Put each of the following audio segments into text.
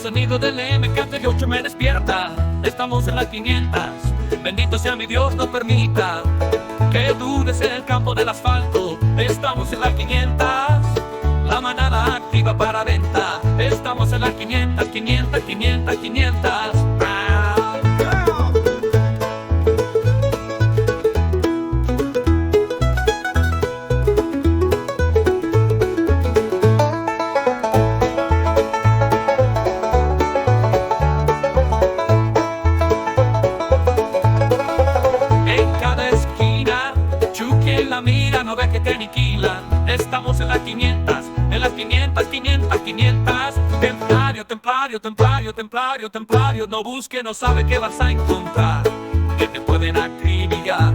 sonido del MK8 me despierta. Estamos en las 500. Bendito sea mi Dios, no permita que dudes en el campo del asfalto. Estamos en las 500. La manada activa para venta. Estamos en las 500, 500, 500, 500. La mira, no ve que te aniquilan. Estamos en las 500, en las 500, 500, 500. Templario, templario, templario, templario, templario. No busque, no sabe qué vas a encontrar, que te pueden acribillar.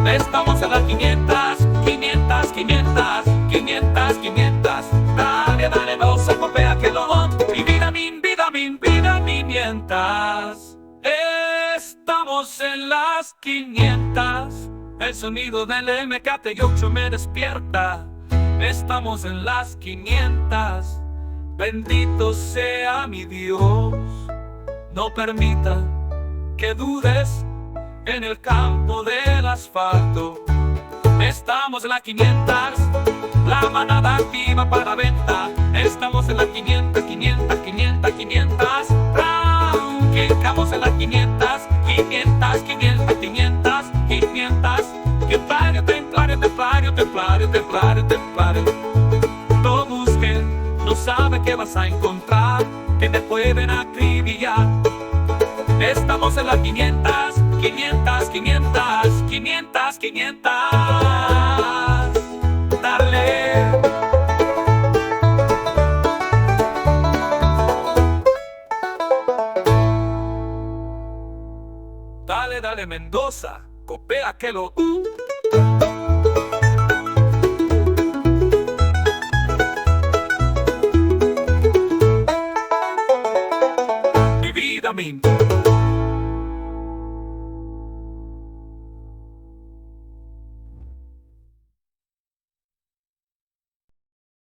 Estamos en las 500, 500, 500, 500, 500. Dale, dale, no se copia que lo. Y vidamin, vidamin, vidamin, mientras. Estamos en las 500. El sonido del MK8 me despierta. Estamos en las 500. Bendito sea mi Dios. No permita que dudes en el campo del asfalto. Estamos en las 500. La manada activa para venta. Estamos en las 500, 500, 500, 500. Estamos en las 500, 500, 500, 500, 500. Templario, templario, templario, templario, templario, templario. No busquen, no sabe qué vas a encontrar, que te pueden acribillar. Estamos en las 500, 500, 500, 500, 500. Dale. Dale, dale, Mendoza, copia que lo. Mi vida, mi.